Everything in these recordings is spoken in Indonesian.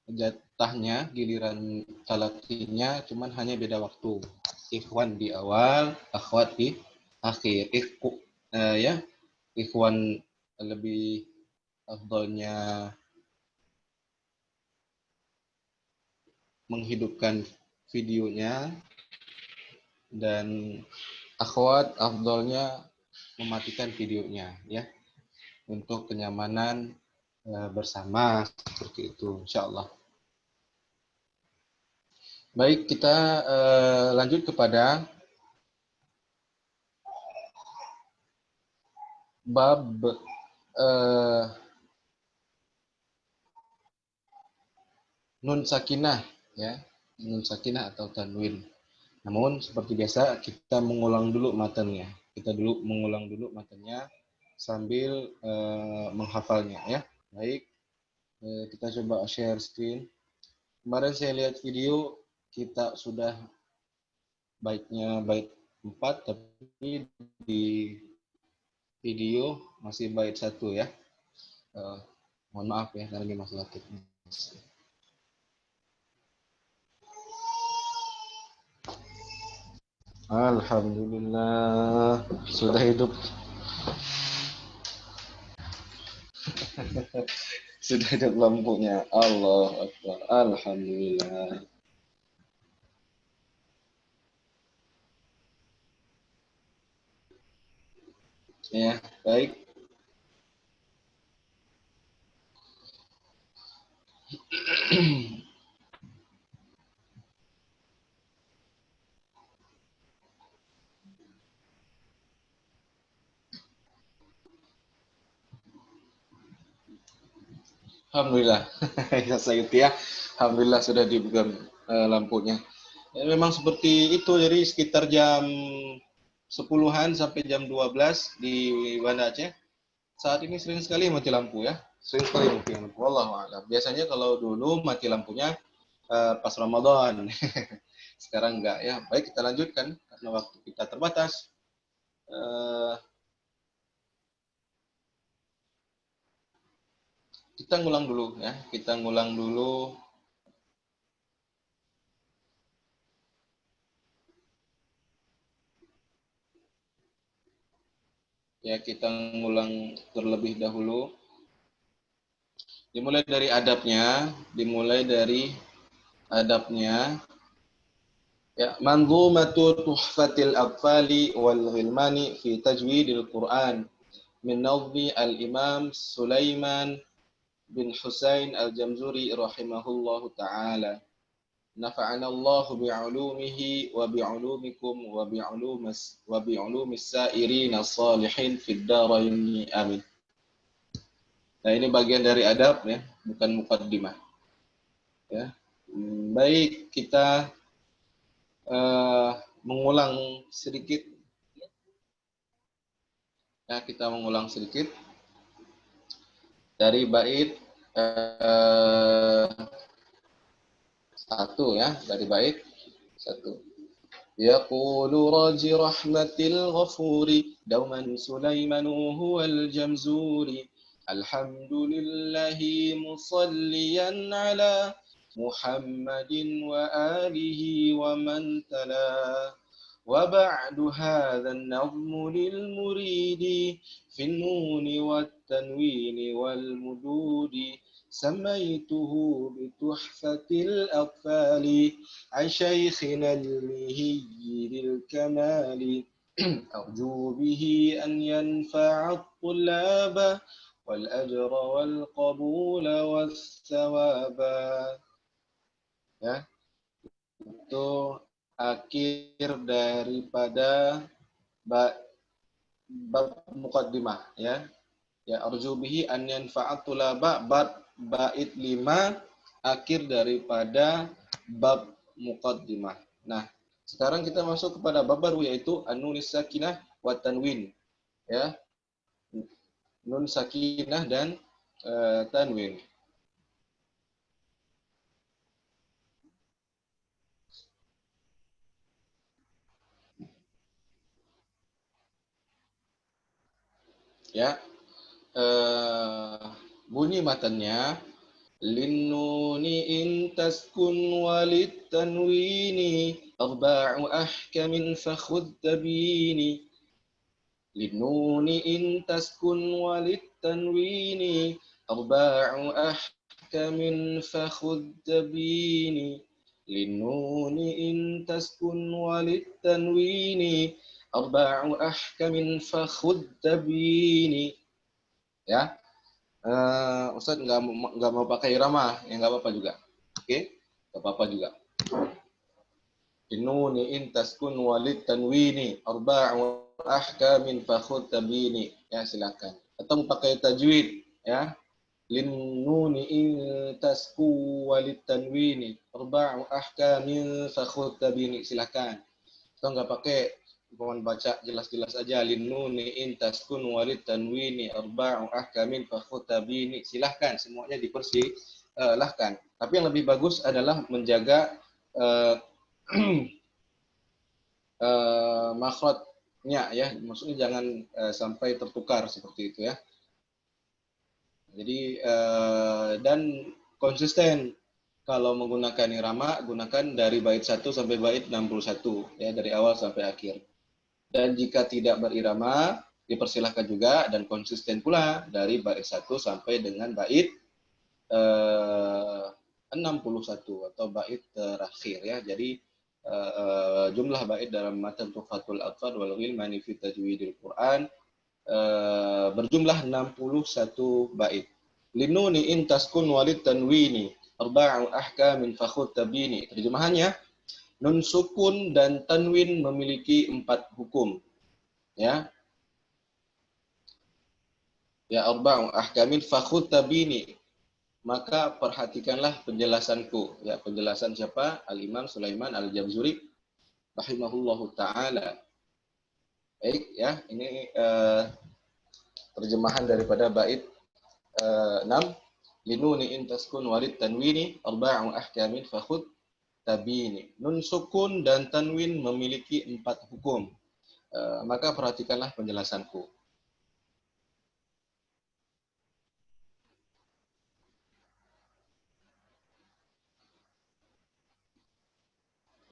jatahnya, giliran talatinya, cuman hanya beda waktu. Ikhwan di awal, akhwat di akhir. Ya, ikhwan lebih afdolnya menghidupkan videonya, dan akhwat afdolnya mematikan videonya, ya, untuk kenyamanan bersama, seperti itu, insyaallah. Baik, kita lanjut kepada bab nun sakinah, ya, nun sakinah atau tanwin. Namun seperti biasa kita mengulang dulu matanya. Kita mengulang dulu matanya sambil menghafalnya, ya. Baik, kita coba share screen. Kemarin saya lihat video kita sudah baiknya bait 4, tapi di video masih bait 1, ya. Mohon maaf ya, karena masalah teknis. Alhamdulillah sudah hidup. Sudah hidup lampunya. Allah Akbar. Alhamdulillah. Ya, baik. Alhamdulillah. Saya ya. Alhamdulillah sudah dibuka lampunya. Ya, memang seperti itu, jadi sekitar jam 10-an sampai jam 12 di Banda Aceh. Saat ini sering sekali mati lampu, ya. Sering sekali mati lampu. Wallahu a'lam. Biasanya kalau dulu mati lampunya pas Ramadan. Sekarang enggak, ya. Baik, kita lanjutkan karena waktu kita terbatas. Kita ngulang dulu, ya. Kita ngulang dulu. Ya, kita ngulang terlebih dahulu. Dimulai dari adabnya. Ya, manzumatu tuhfatil atfali wal ghilmani fi tajwidil Quran min nazmi al-Imam Sulaiman bin Husain al-Jamzuri rahimahullahu taala. Nafa'ana Allah bi'ulumihi wa bi'ulumikum wa bi'ulumis sa'irin as-salihin fid dharain amin. Nah, ini bagian dari adab, ya, bukan mukaddimah. Ya. Baik, kita mengulang sedikit. Ya, kita mengulang sedikit dari bait satu, ya, dari bait satu. Yaqulu raji rahmatil ghafuri dauman Sulaimanu huwal jamzuri alhamdulillahi musalliyan ala Muhammadin wa alihi wa man tala wa ba'du hadha an-nazmu lil muridi fi an-nun wat tanwin wal mududi سميته بتحفة الأطفال عن شيخنا المهي للكمال أرجو به أن ينفع الطلاب والأجر والقبول والثواب. Ya, itu akhir daripada bab muqaddimah, ya. Ya, arju bihi an yanfa'at tulaba, bait 5 akhir daripada bab muqaddimah. Nah, sekarang kita masuk kepada bab baru, yaitu an-nunis sakinah wa tanwin, ya. Nun sakinah dan tanwin. Ya. Bunyi matanya linnuni تسكن وللتنوين أربع أحكم فخذ تبين للنون إن تسكن وللتنوين أربع أحكم فخذ تبين للنون إن تسكن وللتنوين أربع أحكم فخذ تبين. Ya, Ustaz nggak mau pakai irama, ya nggak apa-apa juga. Oke, nggak apa-apa juga. Innuni in taskun walid tanwini arba'u ahkamin fakhud tabini. Ya, silakan. Atau pakai tajwid, ya. Linnuni in tasku walid tanwini arba'u ahkamin fakhud tabini. Silakan. Atau nggak pakai, mohon baca jelas-jelas aja. Linnuni in taskun walid tanwini arba'u ahkamin fakhud tabini. Silahkan, semuanya dipersilahkan. Tapi yang lebih bagus adalah menjaga makhrajnya, ya, maksudnya jangan sampai tertukar seperti itu, ya. Jadi dan konsisten kalau menggunakan irama, gunakan dari bait 1 sampai bait 61, ya, dari awal sampai akhir. Dan jika tidak berirama, dipersilahkan juga dan konsisten pula dari bait 1 sampai dengan bait 61 atau bait terakhir, ya. Jadi jumlah bait dalam matan Tuhfatul Atfal wal Ghilmani fi Tajwidil Quran berjumlah 61 bait. Linuni in taskun walid tanwini arba'u ahkamin fakhud tabini. Terjemahannya, nun sukun dan tanwin memiliki 4 hukum, ya. Ya, arba'u ahkamin fakhud tabini. Maka perhatikanlah penjelasanku. Ya, penjelasan siapa? Al-Imam Sulaiman Al-Jamzuri rahimahullahu ta'ala. Baik, ya, ini terjemahan daripada bait 6. Linuni in taskun walid tanwini arba'u ahkamin fakhud tabini. Nun sukun dan tanwin memiliki 4 hukum. Maka perhatikanlah penjelasanku.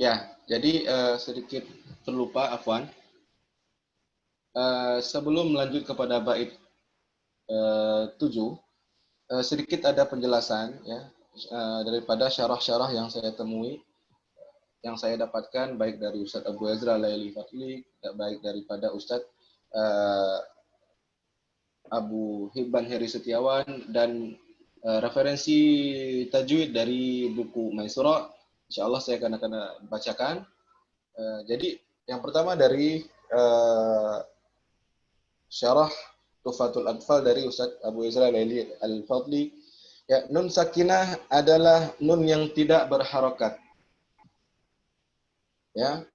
Ya, jadi sedikit terlupa, afwan. Sebelum melanjut kepada bait 7, sedikit ada penjelasan, ya, daripada syarah-syarah yang saya temui, yang saya dapatkan baik dari Ustadz Abu Ezra Laili Fatli, baik daripada Ustadz Abu Hibban Heri Setiawan, dan referensi tajwid dari buku Maisura. Insyaallah saya akan bacakan. Jadi yang pertama dari syarah Tuhfatul Atfal dari Ustadz Abu Ezra Laili Al-Fadli. Ya, nun sakinah adalah nun yang tidak berharokat. Ya.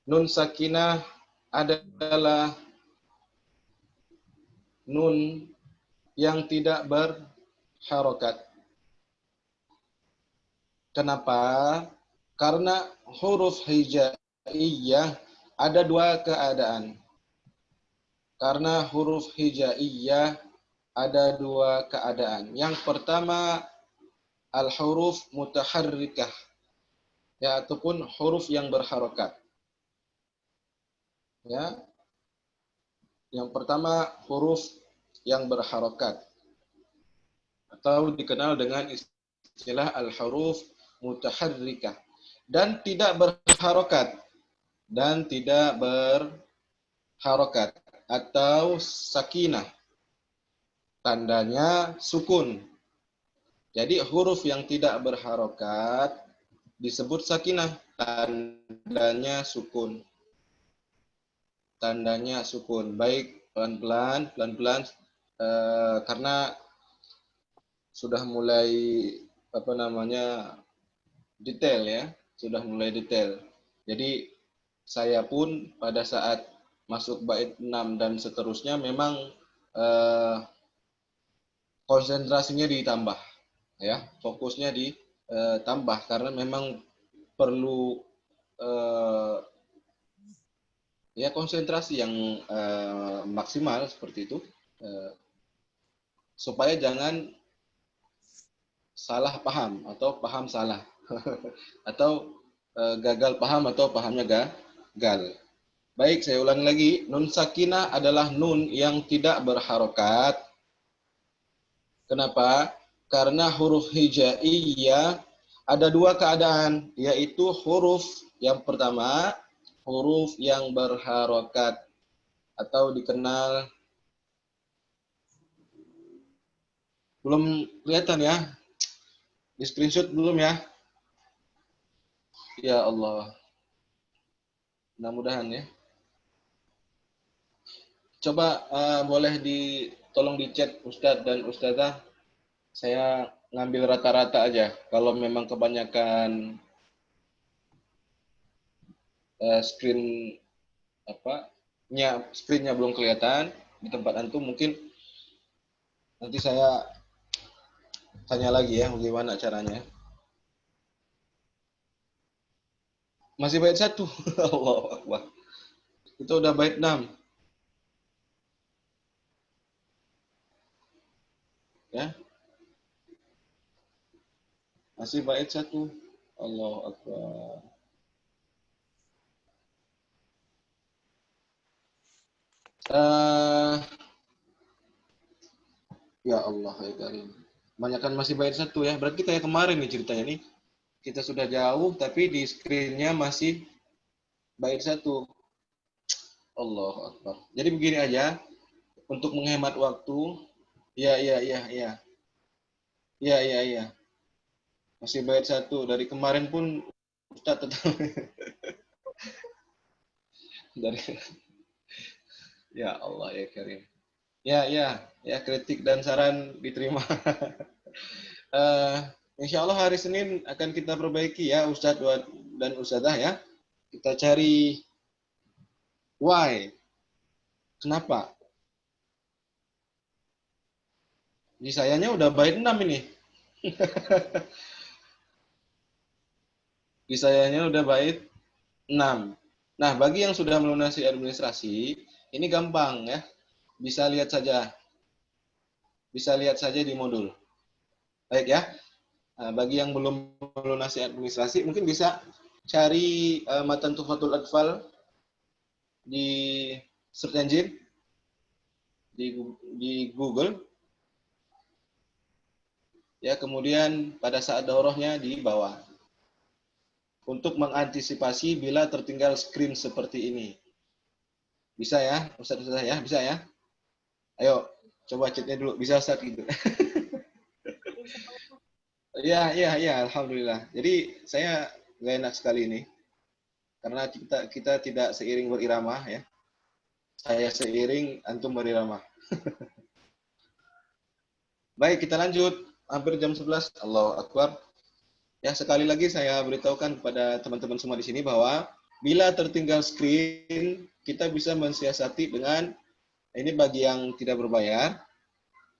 Nun sakinah adalah nun yang tidak berharokat. Kenapa? Karena huruf hijaiyah ada 2 keadaan. Karena huruf hijaiyah ada 2 keadaan. Yang pertama, al-huruf mutaharrikah, ya, ataupun huruf yang berharokat. Ya. Yang pertama, huruf yang berharokat, atau dikenal dengan istilah al-huruf mutaharrikah, dan tidak berharokat, atau sakinah, tandanya sukun. Jadi huruf yang tidak berharokat disebut sakinah, tandanya sukun. Tandanya sukun. Baik, pelan-pelan, karena sudah mulai detail, ya, sudah mulai detail. Jadi saya pun pada saat masuk bait 6 dan seterusnya memang konsentrasinya ditambah, ya, fokusnya ditambah karena memang perlu ya konsentrasi yang maksimal seperti itu, supaya jangan salah paham atau paham salah atau gagal paham atau pahamnya gagal. Baik, saya ulangi lagi. Nun sakinah adalah nun yang tidak berharokat. Kenapa? Karena huruf hijaiyah ada dua keadaan, yaitu huruf yang pertama, huruf yang berharokat atau dikenal, belum kelihatan ya? Di screenshot belum ya? Ya Allah, mudah-mudahan ya. Coba boleh tolong di chat Ustadz dan Ustazah. Saya ngambil rata-rata aja. Kalau memang kebanyakan screen screennya belum kelihatan di tempat antum, mungkin nanti saya tanya lagi ya bagaimana caranya. Masih bait 1. Allahu Akbar. Itu udah bait 6. Ya. Masih bait 1. Allahu Akbar. Ya Allah ya Karim. Kebanyakan masih bait 1 ya. Berarti kayak kemarin nih ceritanya nih. Kita sudah jauh tapi di screennya masih bait 1. Allahu Akbar. Jadi begini aja untuk menghemat waktu. Ya, ya, ya, ya. Ya, ya, ya. Masih bait 1. Dari kemarin pun Ustaz tetap dari ya Allah ya Karim. Ya, ya, ya, kritik dan saran diterima. uh, Insya Allah hari Senin akan kita perbaiki ya Ustadz dan Ustazah ya. Kita cari why. Kenapa? Di sayanya udah bait 6 ini. Di sayanya udah bait 6. Nah, bagi yang sudah melunasi administrasi, ini gampang ya. Bisa lihat saja. Bisa lihat saja di modul. Baik ya. Nah, bagi yang belum melunasi administrasi, mungkin bisa cari matan Tuhfatul Atfal di search engine di Google. Ya, kemudian pada saat daurahnya di bawah. Untuk mengantisipasi bila tertinggal screen seperti ini. Bisa ya, Ustaz ya? Bisa ya? Ayo, coba chatnya dulu. Bisa Ustaz gitu. Iya, iya, iya, alhamdulillah. Jadi saya nggak enak sekali ini karena kita tidak seiring berirama ya. Saya seiring, antum berirama. Baik, kita lanjut. Hampir jam 11. Allahu Akbar. Ya, sekali lagi saya beritahukan kepada teman-teman semua di sini bahwa bila tertinggal screen, kita bisa mensiasati dengan ini bagi yang tidak berbayar,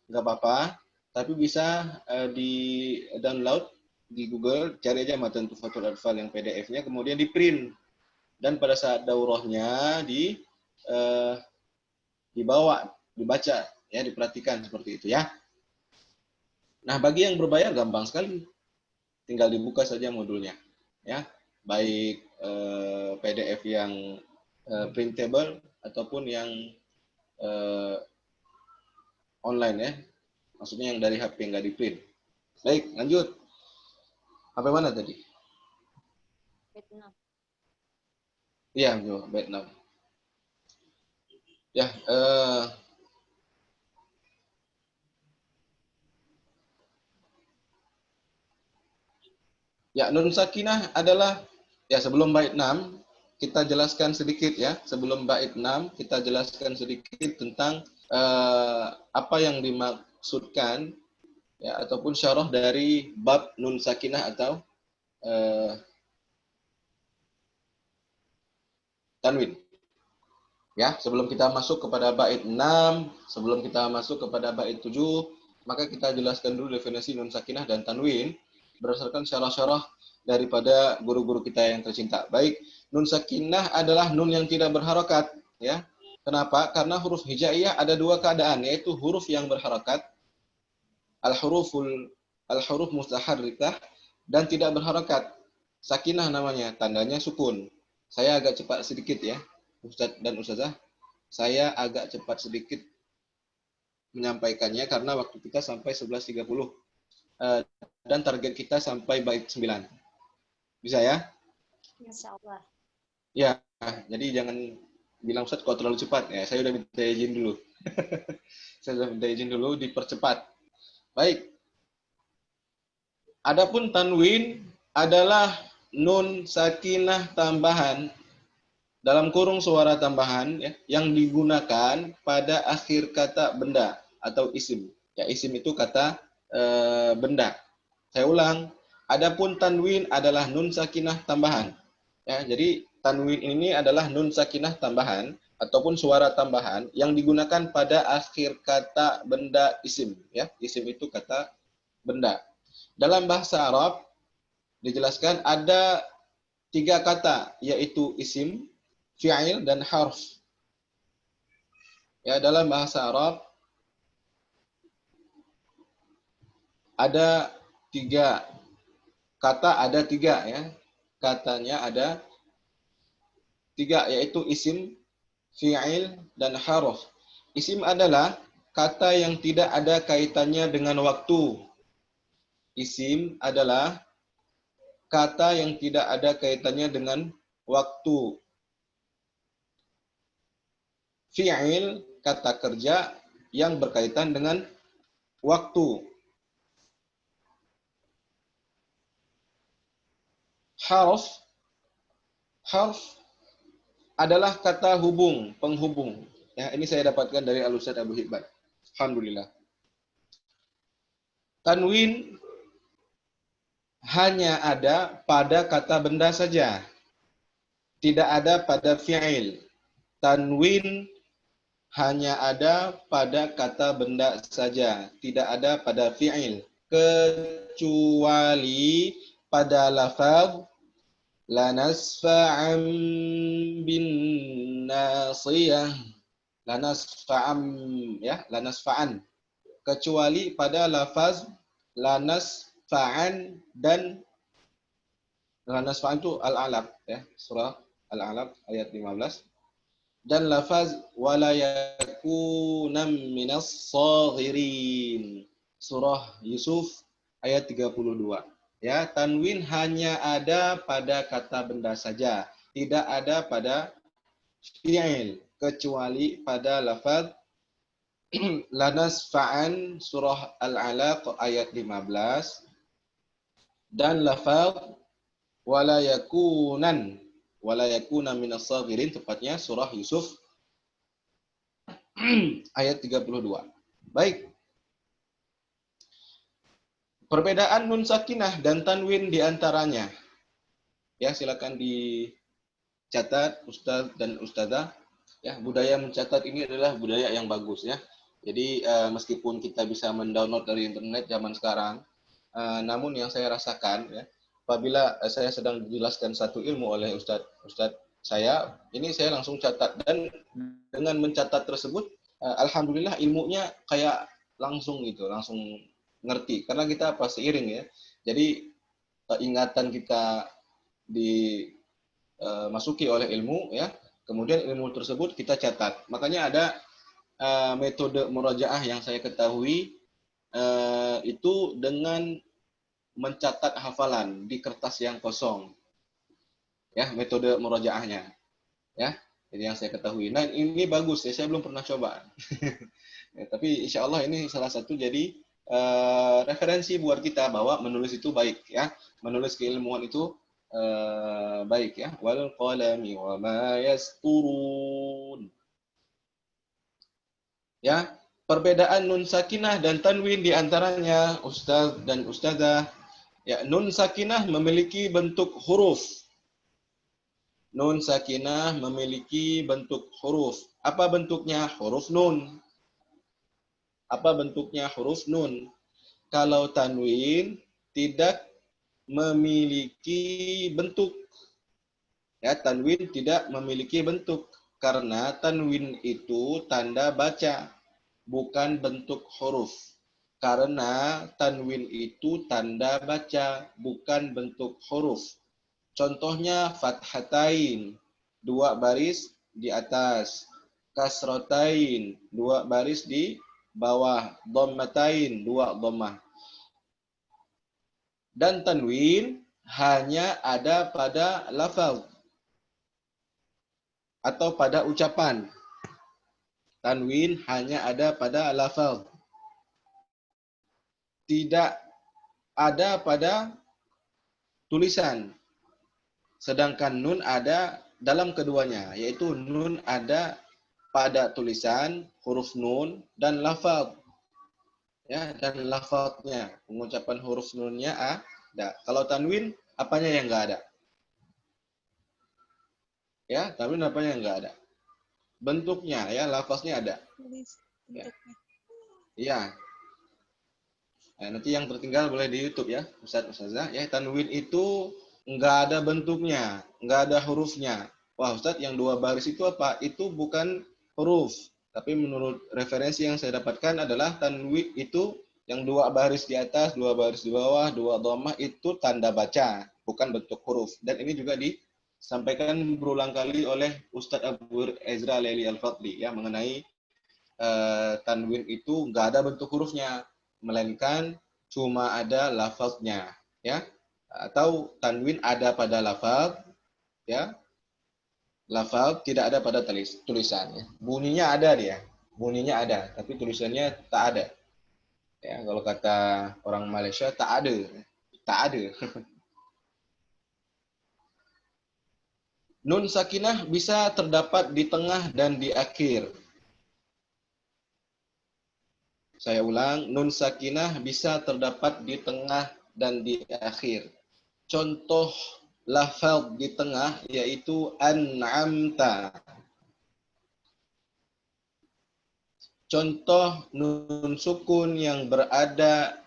nggak apa-apa, tapi bisa di download di Google, cari aja matan Tuhfatul Atfal yang PDF-nya, kemudian di print dan pada saat daurahnya dibawa, dibaca, ya diperhatikan seperti itu ya. Nah bagi yang berbayar gampang sekali, tinggal dibuka saja modulnya, ya, baik PDF yang printable ataupun yang online ya, maksudnya yang dari HP nggak di print. Baik, lanjut. HP mana tadi? Iya, Vietnam. Ya, ya, nun sakinah adalah ya sebelum bait 6 kita jelaskan sedikit ya. Sebelum bait 6 kita jelaskan sedikit tentang apa yang dimaksudkan ya ataupun syarah dari bab nun sakinah atau tanwin. Ya, sebelum kita masuk kepada bait 6, sebelum kita masuk kepada bait 7, maka kita jelaskan dulu definisi nun sakinah dan tanwin berdasarkan syarah-syarah daripada guru-guru kita yang tercinta. Baik, nun sakinah adalah nun yang tidak berharokat, ya. Kenapa? Karena huruf hijaiyah ada dua keadaan, yaitu huruf yang berharokat, al-huruful Al-huruf mutaharrikah dan tidak berharakat. Sakinah namanya, tandanya sukun. Saya agak cepat sedikit ya, Ustadz dan Ustazah. Saya agak cepat sedikit menyampaikannya karena waktu kita sampai 11.30 dan target kita sampai bait 9. Bisa ya? Insya Allah. Ya, jadi jangan bilang Ustadz kok terlalu cepat. Ya, saya udah minta izin dulu. Saya sudah minta izin dulu, dipercepat. Baik. Adapun tanwin adalah nun sakinah tambahan dalam kurung suara tambahan ya, yang digunakan pada akhir kata benda atau isim. Ya, isim itu kata benda. Saya ulang. Adapun tanwin adalah nun sakinah tambahan. Ya, jadi tanwin ini adalah nun sakinah tambahan ataupun suara tambahan yang digunakan pada akhir kata benda isim. Ya, isim itu kata benda. Dalam bahasa Arab dijelaskan ada 3 kata, yaitu isim, fi'il, dan harf. Ya, dalam bahasa Arab ada 3 kata, ada 3 ya. Katanya ada 3, yaitu isim, fi'il, dan harf. Isim adalah kata yang tidak ada kaitannya dengan waktu. Isim adalah kata yang tidak ada kaitannya dengan waktu. Fi'il, kata kerja yang berkaitan dengan waktu. Harf adalah kata hubung, penghubung. Ya, ini saya dapatkan dari Al-Ustadz Abu Hibban. Alhamdulillah. Tanwin hanya ada pada kata benda saja. Tidak ada pada fi'il. Tanwin hanya ada pada kata benda saja. Tidak ada pada fi'il. Kecuali pada lafaz lanasfa'an bin nasiyah. Lanasfa'an ya, lanasfa'an. Kecuali pada lafaz lanasfa'an dan lanasfa'an itu al-alaq ya, surah al-alaq ayat 15. Dan lafaz wala yakunam minas saghirin, surah Yusuf ayat 32. Ya, tanwin hanya ada pada kata benda saja, tidak ada pada fi'il, kecuali pada lafaz lanasfa'an surah Al-Alaq ayat 15 dan lafaz wala yakuna minas saghirin, tepatnya surah Yusuf ayat 32. Baik. Perbedaan nun sakinah dan tanwin di antaranya. Ya, silakan dicatat Ustaz dan Ustazah. Ya, budaya mencatat ini adalah budaya yang bagus ya. Jadi meskipun kita bisa mendownload dari internet zaman sekarang, namun yang saya rasakan ya, apabila saya sedang dijelaskan satu ilmu oleh Ustadz saya, ini saya langsung catat, dan dengan mencatat tersebut, alhamdulillah ilmunya kayak langsung gitu, langsung ngerti karena kita apa seiring ya. Jadi ingatan kita dimasuki oleh ilmu ya, kemudian ilmu tersebut kita catat. Makanya ada metode murajaah yang saya ketahui itu dengan mencatat hafalan di kertas yang kosong. Ya, metode murajaahnya. Ya, jadi yang saya ketahui. Nah, ini bagus ya, saya belum pernah coba. Ya, tapi insya Allah ini salah satu jadi referensi buat kita bahwa menulis itu baik ya. Menulis keilmuan itu baik ya. Wal qalami wa ma yasturun. Ya, perbedaan nun sakinah dan tanwin di antaranya Ustaz dan Ustazah. Ya, nun sakinah memiliki bentuk huruf. Nun sakinah memiliki bentuk huruf. Apa bentuknya? Huruf nun. Apa bentuknya? Huruf nun. Kalau tanwin tidak memiliki bentuk. Ya, tanwin tidak memiliki bentuk karena tanwin itu tanda baca, bukan bentuk huruf. Karena tanwin itu tanda baca, bukan bentuk huruf. Contohnya fathatain, 2 baris di atas. Kasrotain, 2 baris di bawah. Dhammatain, 2 dhammah. Dan tanwin hanya ada pada lafaz atau pada ucapan. Tanwin hanya ada pada lafaz. Tidak ada pada tulisan. Sedangkan nun ada dalam keduanya, yaitu nun ada pada tulisan, huruf nun, dan lafaz. Ya, dan lafaznya, pengucapan huruf nunnya ada. Kalau tanwin, apanya yang enggak ada? Ya, tanwin apanya yang enggak ada? Bentuknya, ya, lafaznya ada. Ya. Iya. Nah, nanti yang tertinggal boleh di YouTube ya, Ustazah. Ya, tanwin itu enggak ada bentuknya, enggak ada hurufnya. Wah, Ustaz, yang 2 baris itu apa? Itu bukan huruf. Tapi menurut referensi yang saya dapatkan adalah tanwin itu yang 2 baris di atas, 2 baris di bawah, 2 dhammah itu tanda baca, bukan bentuk huruf. Dan ini juga disampaikan berulang kali oleh Ustadz Abu Ezra Laili Al-Fadli ya, mengenai tanwin itu enggak ada bentuk hurufnya, melainkan cuma ada lafaznya, ya. Atau tanwin ada pada lafaz, ya. Lafaz tidak ada pada tulisan, ya. Bunyinya ada dia, bunyinya ada, tapi tulisannya tak ada. Ya, kalau kata orang Malaysia tak ada, tak ada. Nun sakinah bisa terdapat di tengah dan di akhir. Saya ulang, nun sakinah bisa terdapat di tengah dan di akhir. Contoh lafaz di tengah yaitu an'amta. Contoh nun sukun yang berada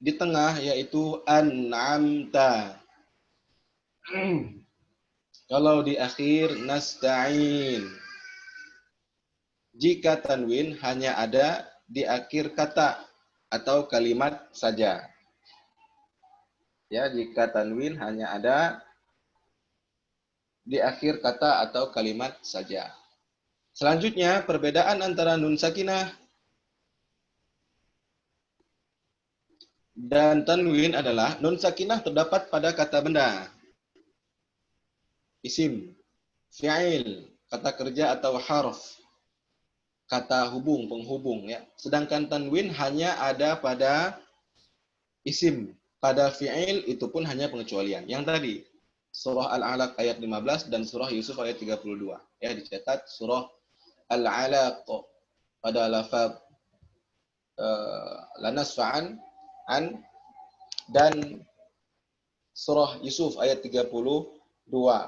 di tengah yaitu an'amta. Kalau di akhir nasta'in. Jika tanwin hanya ada di akhir kata atau kalimat saja. Ya, jika tanwin hanya ada di akhir kata atau kalimat saja. Selanjutnya, perbedaan antara nun sakinah dan tanwin adalah nun sakinah terdapat pada kata benda, isim, fi'il, kata kerja atau harf, kata hubung, penghubung, ya. Sedangkan tanwin hanya ada pada isim, pada fi'il itu pun hanya pengecualian. Yang tadi, surah Al-Alaq ayat 15 dan surah Yusuf ayat 32. Ya, dicatat surah Al-Alaq pada lafaz lanasfa'an an, dan surah Yusuf ayat 32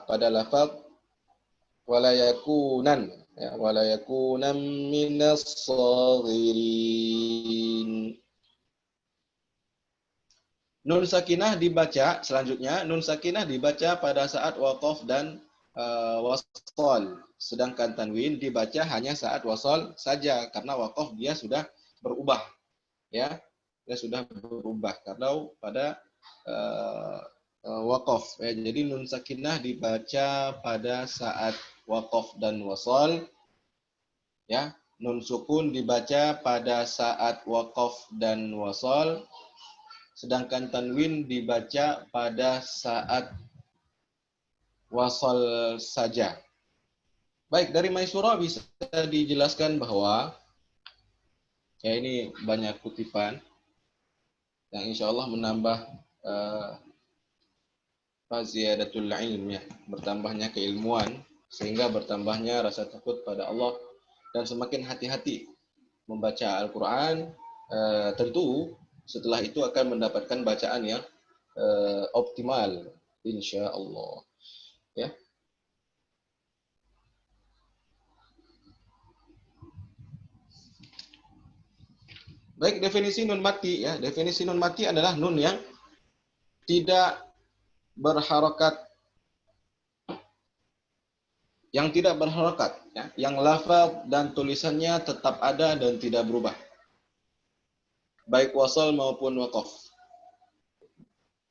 pada lafaz wala yakunan, ya, wala yakunan minas saghirin. Nun sakinah dibaca selanjutnya, nun sakinah dibaca pada saat waqaf dan wasal. Sedangkan tanwin dibaca hanya saat wasal saja karena waqaf dia sudah berubah, ya. Dia sudah berubah karena pada waqaf. Ya, jadi nun sakinah dibaca pada saat waqaf dan wasal. Ya, nun sukun dibaca pada saat waqaf dan wasal. Sedangkan tanwin dibaca pada saat wasal saja. Baik, dari Maisurah bisa dijelaskan bahwa ya ini banyak kutipan yang insya Allah menambah faziyadatul ilm, ya, bertambahnya keilmuan sehingga bertambahnya rasa takut pada Allah dan semakin hati-hati membaca Al-Quran. Tentu setelah itu akan mendapatkan bacaan yang optimal insya Allah, ya. Baik, definisi nun mati, ya. Definisi nun mati adalah nun yang tidak berharokat, ya. Yang lafaz dan tulisannya tetap ada dan tidak berubah. baik wasal maupun waqaf.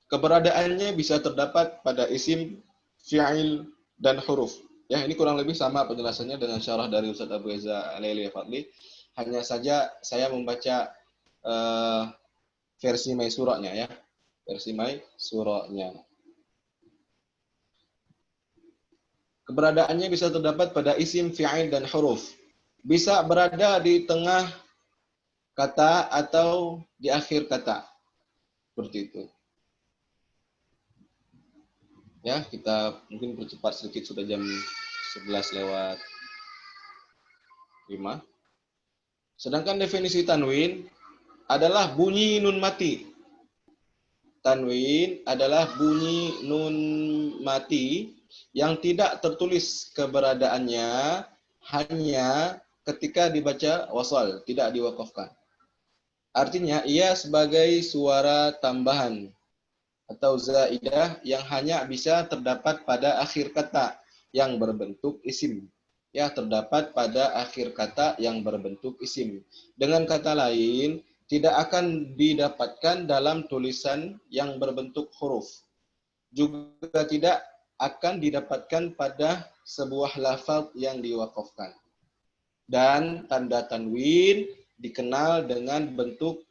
Keberadaannya bisa terdapat pada isim, fi'il, dan huruf. Ya, ini kurang lebih sama penjelasannya dengan syarah dari Ustaz Abu Eza Al-Laili Fadli. Hanya saja saya membaca versi Maisurahnya ya. Versi Maisurahnya. Keberadaannya bisa terdapat pada isim, fi'il, dan huruf. Bisa berada di tengah kata atau di akhir kata. Seperti itu. Ya, kita mungkin percepat sedikit, sudah jam 11 lewat 5. Sedangkan definisi tanwin adalah bunyi nun mati. Tanwin adalah bunyi nun mati yang tidak tertulis keberadaannya hanya ketika dibaca wasal, tidak diwakafkan. Artinya ia sebagai suara tambahan atau zaidah yang hanya bisa terdapat pada akhir kata yang berbentuk isim. Ya, terdapat pada akhir kata yang berbentuk isim. Dengan kata lain, tidak akan didapatkan dalam tulisan yang berbentuk huruf. Juga tidak akan didapatkan pada sebuah lafaz yang diwakafkan. Dan tanda tanwin dikenal dengan bentuk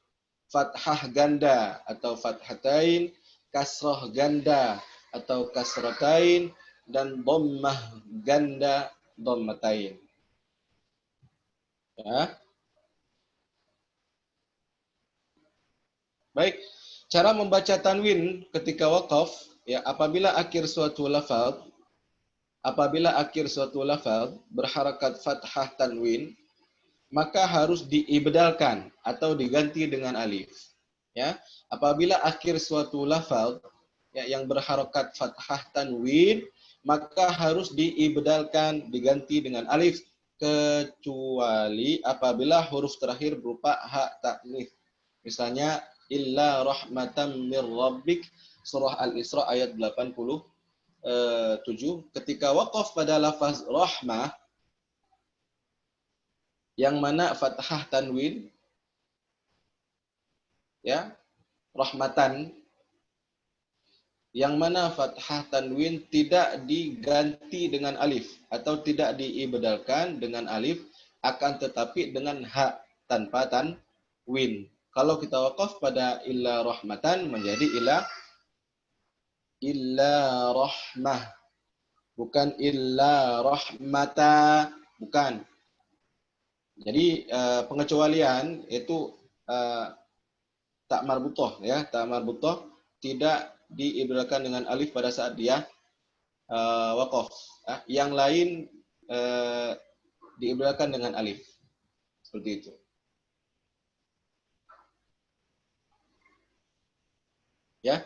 fathah ganda atau fathatain, kasroh ganda atau kasrotain, dan dhammah ganda, dhammatain. Ya. Baik, cara membaca tanwin ketika wakaf, ya, apabila akhir suatu lafaz berharakat fathah tanwin, maka harus diibdalkan atau diganti dengan alif. Ya, apabila akhir suatu lafaz ya, yang berharokat fathah tanwin, maka harus diibdalkan, diganti dengan alif, kecuali apabila huruf terakhir berupa hak ta'nits. Misalnya illa rahmatan mir rabbik, surah Al-Isra ayat 87, ketika waqaf pada lafaz rahmah yang mana fathah tanwin, ya, rahmatan, yang mana fathah tanwin tidak diganti dengan alif atau tidak diibdalkan dengan alif, akan tetapi dengan ha tanpa tanwin. Kalau kita wakaf pada illa rahmatan menjadi illa rahmah, bukan illa rahmata, bukan. Jadi pengecualian itu tak marbutoh, ya, tak marbutoh tidak diibdalkan dengan alif pada saat dia wakaf. Yang lain diibdalkan dengan alif. Seperti itu. Ya.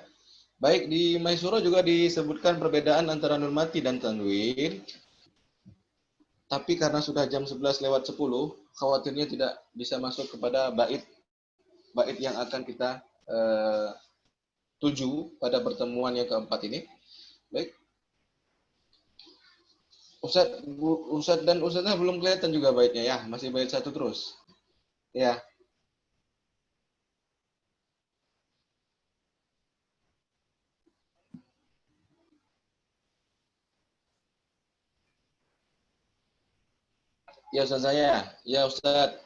Baik, di Maisuro juga disebutkan perbedaan antara nun mati dan tanwin. Tapi karena sudah jam 11 lewat 10, khawatirnya tidak bisa masuk kepada bait yang akan kita tuju pada pertemuan yang keempat ini. Baik. Ustadz dan Ustadznya belum kelihatan juga baitnya ya, masih bait satu terus. Ya. Ya Ustadz saya, ya Ustadz.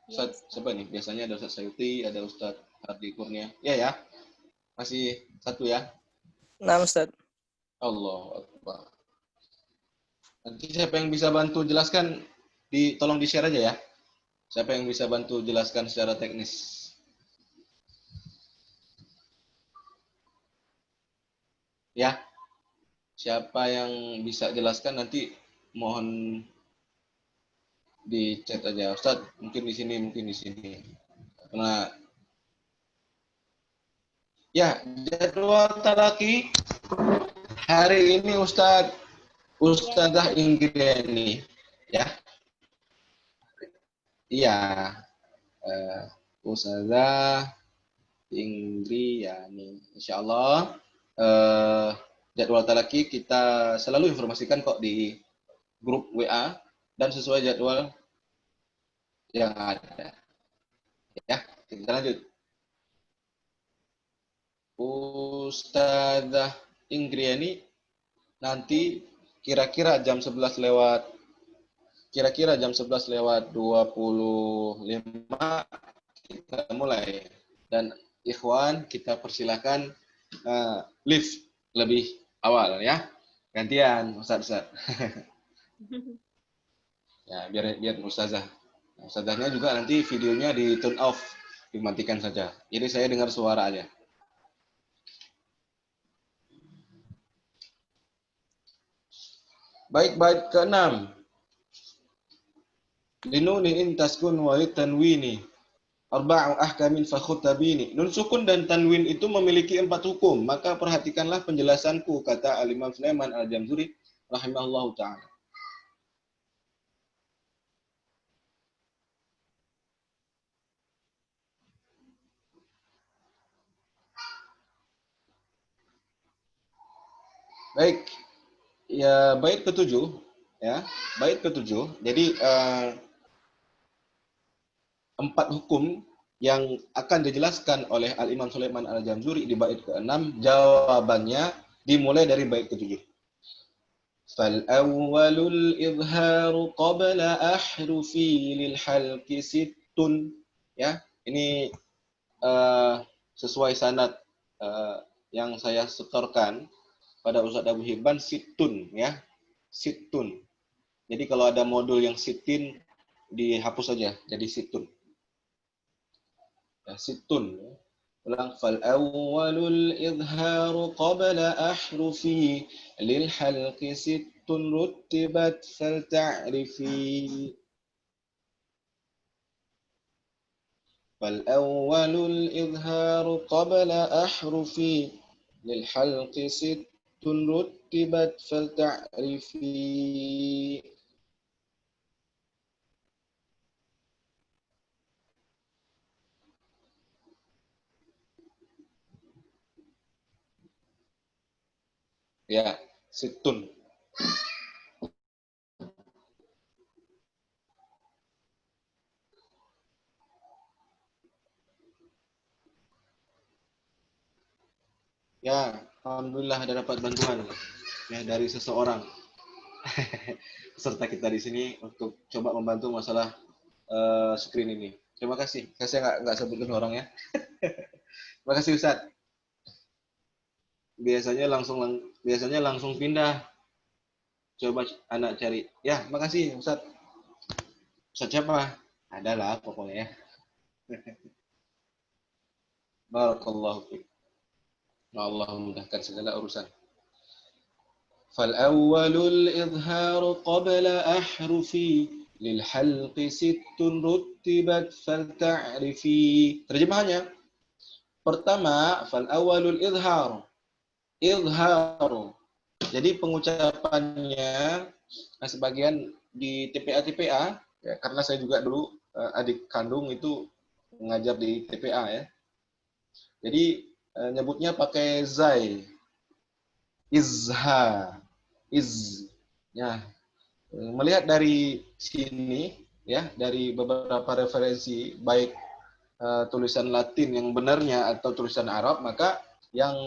Ustadz siapa nih? Biasanya ada Ustadz Sayuti, ada Ustadz Ardi Kurnia. Ya. Masih satu ya. Nah, Ustadz. Allah Akbar. Nanti siapa yang bisa bantu jelaskan, tolong di-share aja ya. Siapa yang bisa bantu jelaskan secara teknis? Ya. Siapa yang bisa jelaskan nanti mohon di chat aja. Ustadz, mungkin di sini. Karena ya, jadwal talaki hari ini Ustazah Inggreni, ya. Iya, Ustazah Inggreni. Insyaallah jadwal talaki kita selalu informasikan kok di grup WA dan sesuai jadwal yang ada. Ya. kita lanjut. Ustazah Ingriani nanti kira-kira jam 11 lewat 25 kita mulai. Dan ikhwan kita persilakan lift lebih awal ya. Gantian Ustaz. Ya, biar Ustazah. Ustazahnya juga nanti videonya di turn off, dimatikan saja. Jadi saya dengar suara aja. Baik, bait ke-6. Linuni in taskun wa tanwini arba'u ahkamin fakhutabini. Nun sukun dan tanwin itu memiliki 4 hukum, maka perhatikanlah penjelasanku, kata Al-Imam Sulaiman Al-Jamzuri rahimahullahu ta'ala. Baik, ya bait ke-7 ya. Bait ke-7. Jadi 4 hukum yang akan dijelaskan oleh Al-Imam Sulaiman Al-Jamzuri di bait ke-6, jawabannya dimulai dari bait ke-7. Fal-awwalul izharu qabla ahrufi lil halqi sittun. Ya, ini sesuai sanad yang saya setorkan pada Ustaz Abu Hibban, sittun ya. Sittun. Jadi kalau ada modul yang sittin dihapus saja jadi sittun. Sittun. Ulang fal awwalul izharu qabla ahrufi lil halqi sittun rutibat fal ta'rifi. Fal awwalul izharu qabla ahrufi lil halqi sittun rutibat fal ta'rifi. Ya, situn. Ya, alhamdulillah ada dapat bantuan ya dari seseorang peserta kita di sini untuk coba membantu masalah screen ini. Terima kasih. Saya nggak sebutkan orangnya. Terima kasih Ustadz. Biasanya langsung pindah. Coba anak cari. Ya, makasih Ustadz. Ustadz siapa? Adalah pokoknya ya. Barakallahu fiik. Allah memudahkan segala urusan. Fal awwalul izharu qabla ahrufi lil halqi sittun rutibat fal ta'rifi. Terjemahannya, pertama fal awwalul izhar. Izharu. Jadi pengucapannya sebagian di TPA ya, karena saya juga dulu adik kandung itu mengajar di TPA ya. Jadi nyebutnya pakai zai. Izha. Ya. Melihat dari sini ya, dari beberapa referensi baik tulisan Latin yang benarnya atau tulisan Arab, maka yang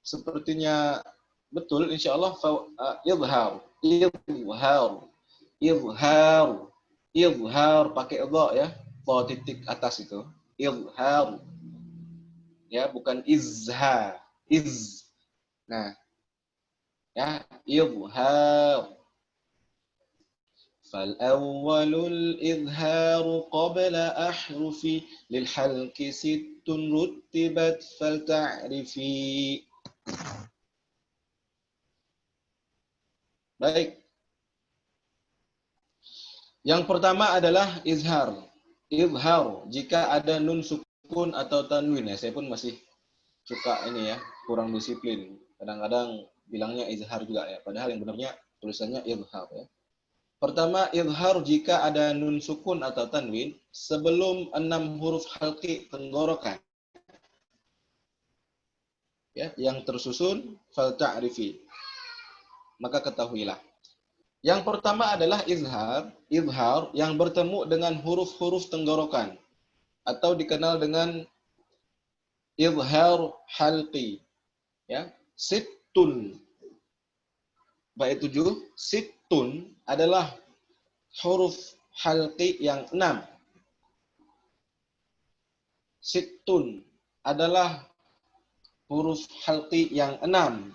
sepertinya betul insyaallah izhar pakai dha ya, dha titik atas itu. Izhar. Ya, bukan izha. Nah, ya, izhar. فالأول الإظهار قبل أحرف للحلق ست رتبت فلتعرفي. Baik. Yang pertama adalah izhar. Izhar jika ada nun sukun atau tanwin ya. Saya pun masih suka ini ya, kurang disiplin. Kadang-kadang bilangnya izhar juga ya, padahal yang benarnya tulisannya izhar ya. Pertama, izhar jika ada nun sukun atau tanwin sebelum 6 huruf halqi tenggorokan. Ya, yang tersusun fal ta'rifi. Maka ketahuilah. Yang pertama adalah izhar yang bertemu dengan huruf-huruf tenggorokan. atau dikenal dengan izhar halqi, ya. Sittun, bait 7, sittun adalah huruf halqi yang 6. Sittun adalah huruf halqi yang 6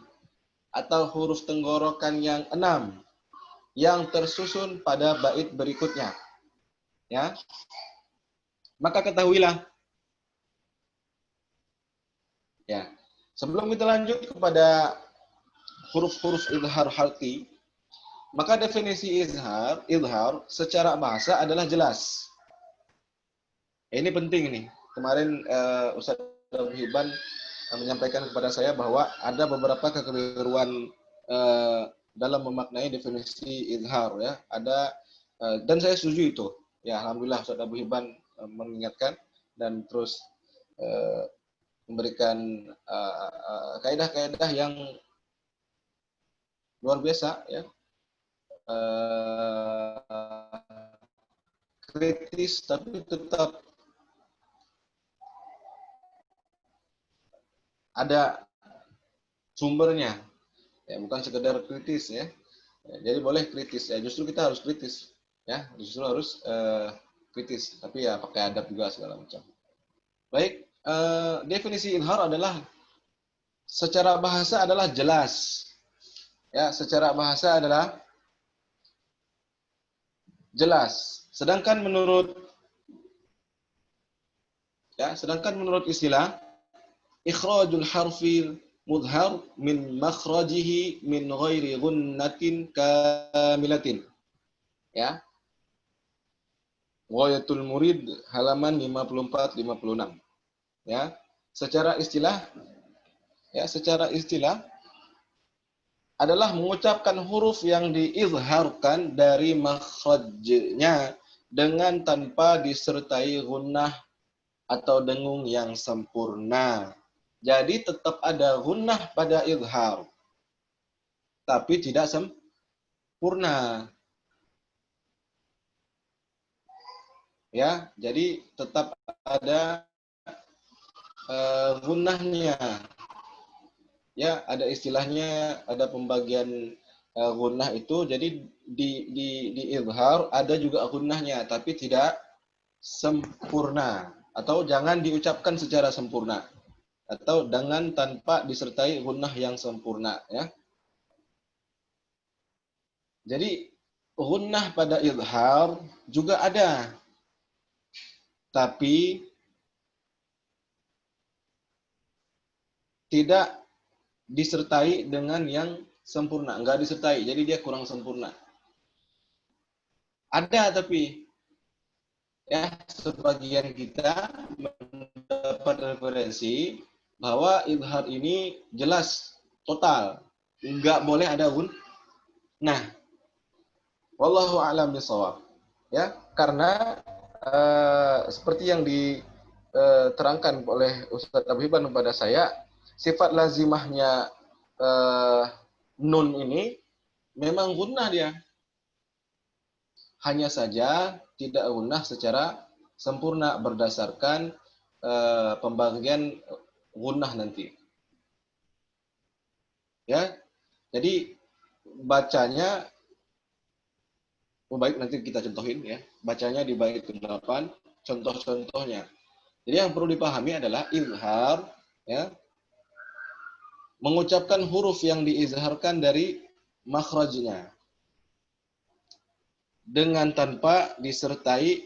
atau huruf tenggorokan yang 6 yang tersusun pada bait berikutnya, ya. Maka ketahuilah, ya, sebelum kita lanjut kepada huruf-huruf izhar halqi, maka definisi izhar secara bahasa adalah jelas. Ini penting nih. Kemarin Ustaz Abu Hibban menyampaikan kepada saya bahwa ada beberapa kekeliruan dalam memaknai definisi izhar, ya. Ada dan saya setuju itu. Ya, alhamdulillah Ustaz Abu Hibban mengingatkan dan terus memberikan kaidah-kaidah yang luar biasa, ya. Kritis tapi tetap ada sumbernya, ya, bukan sekedar kritis, ya. Jadi boleh kritis, ya, justru kita harus kritis, ya, justru harus kritis, tapi ya pakai adab juga segala macam. Baik, definisi izhar adalah secara bahasa adalah jelas, ya, secara bahasa adalah jelas. Sedangkan menurut istilah, ikhrajul harfi mudhar min makhrajihi min ghairi gunnatin kamilatin, ya. Ghayatul Murid halaman 54-56, ya. Secara istilah adalah mengucapkan huruf yang diizharkan dari makhrajnya dengan tanpa disertai gunnah atau dengung yang sempurna. Jadi tetap ada gunnah pada izhar, tapi tidak sempurna. Ya, jadi tetap ada gunnahnya. Ya, ada istilahnya, ada pembagian gunnah itu. Jadi di izhar ada juga gunnahnya, tapi tidak sempurna, atau jangan diucapkan secara sempurna, atau dengan tanpa disertai gunnah yang sempurna, ya. Jadi gunnah pada izhar juga ada, tapi tidak disertai dengan yang sempurna, enggak disertai, jadi dia kurang sempurna. Ada tapi, ya, sebagian kita mendapat referensi bahwa izhar ini jelas total, enggak boleh ada nah, wallahu a'lam bishawab, ya, karena seperti yang diterangkan oleh Ustaz Abu Hibban kepada saya, sifat lazimahnya nun ini memang gunnah dia. Hanya saja tidak gunnah secara sempurna berdasarkan pembagian gunnah nanti. Ya. Jadi bacanya, baik nanti kita contohin, ya. Bacanya di bait ke-8, contoh-contohnya. Jadi yang perlu dipahami adalah izhar, ya, mengucapkan huruf yang diizharkan dari makhrajnya dengan tanpa disertai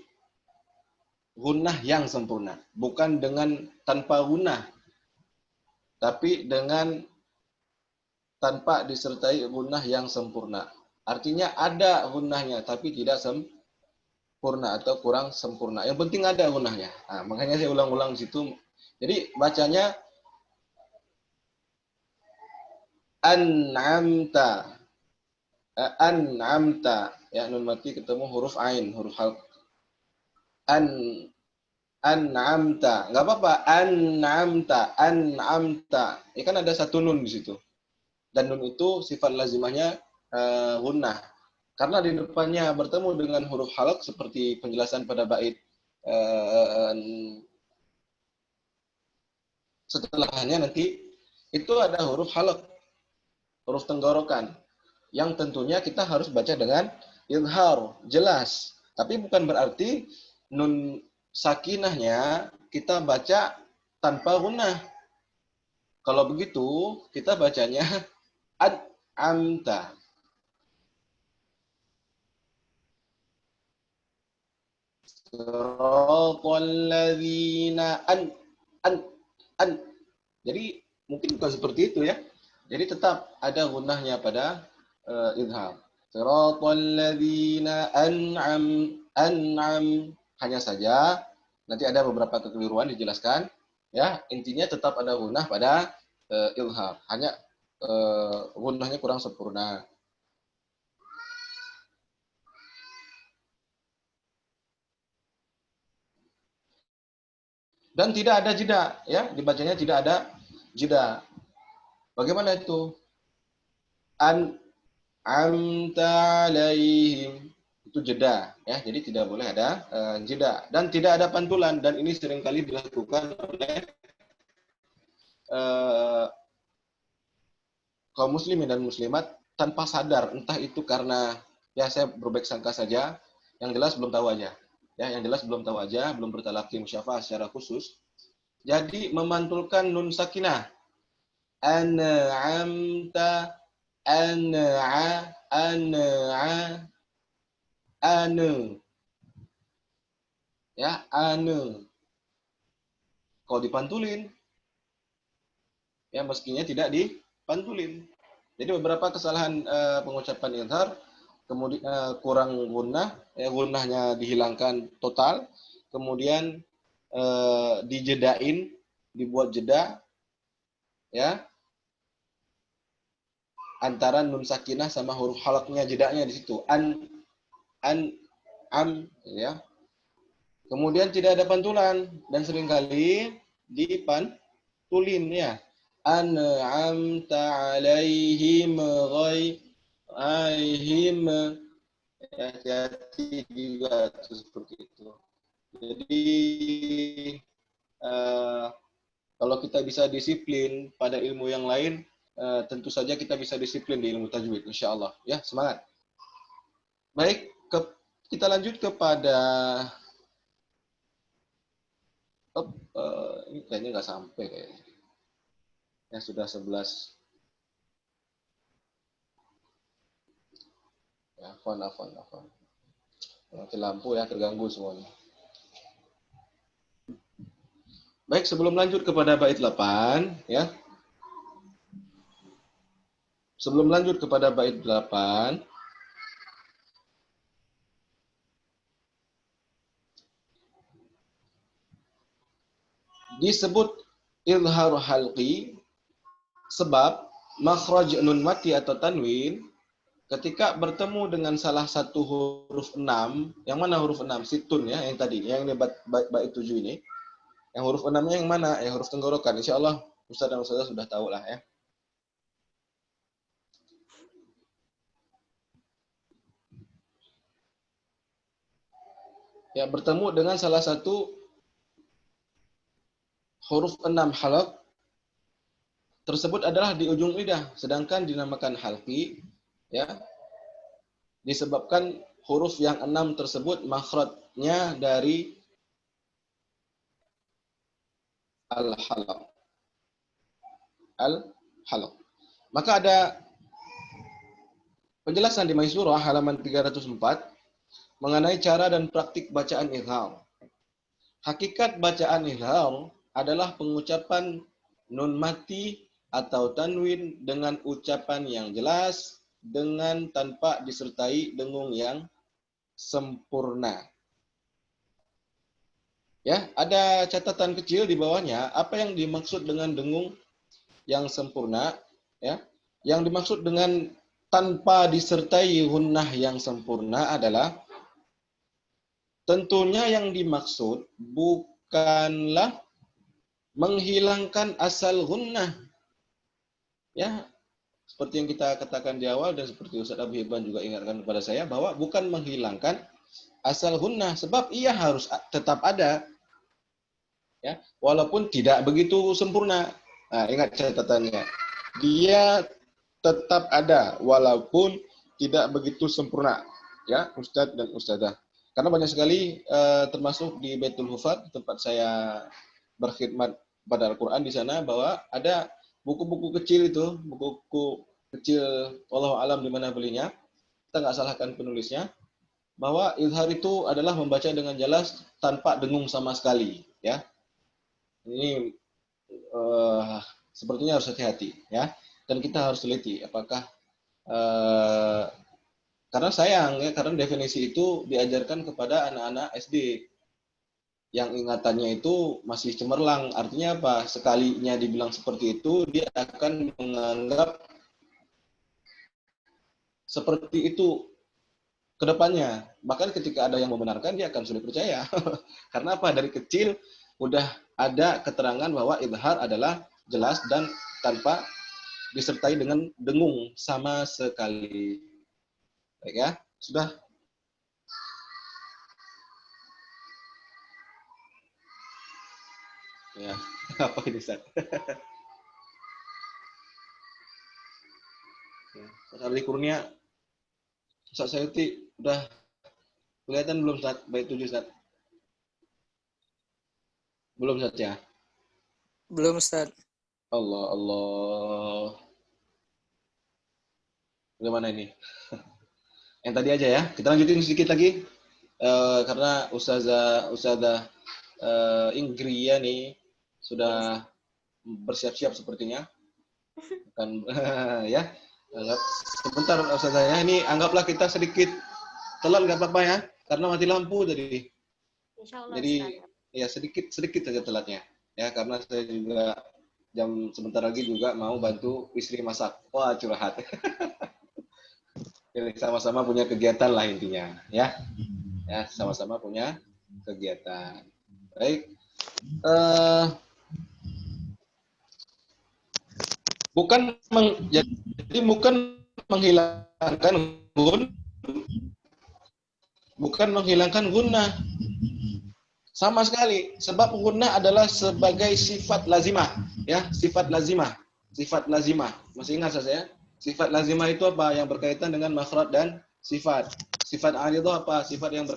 gunnah yang sempurna. Bukan dengan tanpa gunnah, tapi dengan tanpa disertai gunnah yang sempurna. Artinya ada gunnahnya, tapi tidak sempurna atau kurang sempurna. Yang penting ada gunnahnya. Nah, makanya saya ulang-ulang di situ. Jadi bacanya an'amta. An'amta, ya, nun mati ketemu huruf ain, huruf halq. An'amta, nggak apa-apa, an'amta. Ini kan ada satu nun di situ. Dan nun itu sifat lazimahnya gunnah. Karena di depannya bertemu dengan huruf halq seperti penjelasan pada bait setelahnya nanti itu ada huruf halq, huruf tenggorokan, yang tentunya kita harus baca dengan izhar, jelas. Tapi bukan berarti nun sakinahnya kita baca tanpa gunnah. Kalau begitu, kita bacanya an'amta. Siratal ladzina an. Jadi mungkin bukan seperti itu ya. Jadi tetap ada gunnahnya pada izhar. Siratal ladzina an'am. Hanya saja nanti ada beberapa kekeliruan dijelaskan. Ya, intinya tetap ada gunnah pada izhar. Hanya gunnahnya kurang sempurna. Dan tidak ada jeda, ya, dibacanya tidak ada jeda. Bagaimana itu? An'amta alaihim. Itu jeda, ya. Jadi tidak boleh ada jeda dan tidak ada pantulan, dan ini seringkali dilakukan oleh kaum muslimin dan muslimat tanpa sadar, entah itu karena ya saya berbaik sangka saja, yang jelas belum tahu aja. Ya, yang jelas belum tahu aja, belum bertalaqi musyafah secara khusus. Jadi memantulkan nun sakinah. An'amta ane. Ya, ane. Kalau dipantulin, ya mestinya tidak dipantulin. Jadi beberapa kesalahan pengucapan izhar, kemudian kurang gunnah, gunnahnya dihilangkan total, kemudian dijedain, dibuat jeda, ya, antara nun sakinah sama huruf halaqnya, jedanya di situ. Am, ya. Kemudian tidak ada pantulan dan seringkali dipantulin, ya. An'amta alaihim ghaihim. Hati-hati juga seperti itu. Jadi kalau kita bisa disiplin pada ilmu yang lain, tentu saja kita bisa disiplin di ilmu tajwid, insya Allah. Ya, semangat. Baik, kita lanjut kepada ini kayaknya nggak sampai kayaknya. Ya, sudah 11. Ya, afwan. Mati lampu ya, terganggu semuanya. Baik, sebelum lanjut kepada bait 8, ya. Sebelum lanjut kepada bait 8, disebut izhar halqi sebab makhraj nun mati atau tanwin ketika bertemu dengan salah satu huruf 6, yang mana huruf 6? Situn, ya, yang tadi, yang ini bait 7 ini. Yang huruf 6-nya yang mana? Yang huruf tenggorokan. Insyaallah Ustaz dan Ustazah sudah tahu lah, ya. Ya, bertemu dengan salah satu huruf 6 halaq tersebut adalah di ujung lidah, sedangkan dinamakan halqi, ya, disebabkan huruf yang 6 tersebut makhrajnya dari al-halaq. Al-halaq. Maka ada penjelasan di Maisurah halaman 304 mengenai cara dan praktik bacaan izhar. Hakikat bacaan izhar adalah pengucapan nun mati atau tanwin dengan ucapan yang jelas, dengan tanpa disertai dengung yang sempurna. Ya, ada catatan kecil di bawahnya, apa yang dimaksud dengan dengung yang sempurna, ya. Yang dimaksud dengan tanpa disertai gunnah yang sempurna adalah tentunya yang dimaksud bukanlah menghilangkan asal gunnah. Ya, seperti yang kita katakan di awal dan seperti Ustaz Abu Hibban juga ingatkan kepada saya bahwa bukan menghilangkan Asal gunnah, sebab ia harus tetap ada, ya, walaupun tidak begitu sempurna. Nah, ingat catatannya. Dia tetap ada walaupun tidak begitu sempurna, ya, Ustadz dan Ustadzah. Karena banyak sekali termasuk di Baitul Hufaz tempat saya berkhidmat pada Al-Qur'an di sana, bahwa ada buku-buku kecil itu, buku-buku kecil wallahu alam di mana belinya. Kita nggak salahkan penulisnya, bahwa izhar itu adalah membaca dengan jelas tanpa dengung sama sekali, ya. Ini sepertinya harus hati-hati, ya. Dan kita harus teliti apakah karena sayang, ya, karena definisi itu diajarkan kepada anak-anak SD yang ingatannya itu masih cemerlang. Artinya apa? Sekalinya dibilang seperti itu, dia akan menganggap seperti itu ke depannya. Bahkan ketika ada yang membenarkan, dia akan sulit percaya. Karena apa? Dari kecil udah ada keterangan bahwa izhar adalah jelas dan tanpa disertai dengan dengung sama sekali. Baik, ya, sudah. Ya, apa ini, Ustaz? Ustaz Ardi Kurnia, Ustaz Sayuti, udah kelihatan belum, Ustaz? Baik 7, Ustaz. Belum, Ustaz, ya? Belum, Ustaz. Allah, Allah. Bagaimana ini? Yang tadi aja ya. Kita lanjutin sedikit lagi. Karena Ustazah Inggria nih sudah bersiap-siap sepertinya. Kan ya. Sebentar Ustazah ya. Ini anggaplah kita sedikit telat, nggak apa-apa ya. Karena mati lampu jadi. Insyaallah, Jadi Ustaz. ya sedikit saja telatnya. Ya, karena saya juga sebentar lagi juga mau bantu istri masak. Wah, curhat. Sama-sama punya kegiatan lah intinya, ya. Ya, sama-sama punya kegiatan. Baik. Jadi bukan menghilangkan gunnah sama sekali, sebab gunnah adalah sebagai sifat lazimah, ya, sifat lazimah. Masih ingat saya? Sifat lazimah itu apa? Yang berkaitan dengan makhraj dan sifat. Sifat aridah apa? Sifat yang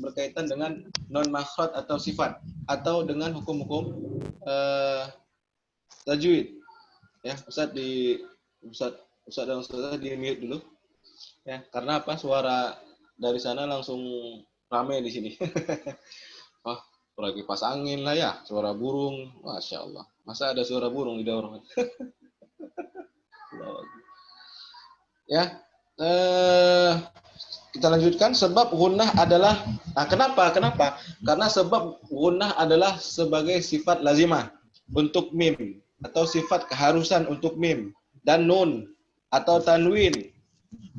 berkaitan dengan non makhraj atau sifat, atau dengan hukum-hukum tajwid. Ya, Ustaz dan Ustazah di mute dulu. Ya, karena apa? Suara dari sana langsung rame di sini. Oh, lagi pas angin lah ya, suara burung, masya Allah. Masa ada suara burung di dalam? Ya, kita lanjutkan. Sebab gunnah adalah, nah, kenapa? Karena sebab gunnah adalah sebagai sifat lazimah untuk mim, atau sifat keharusan untuk mim dan nun atau tanwin,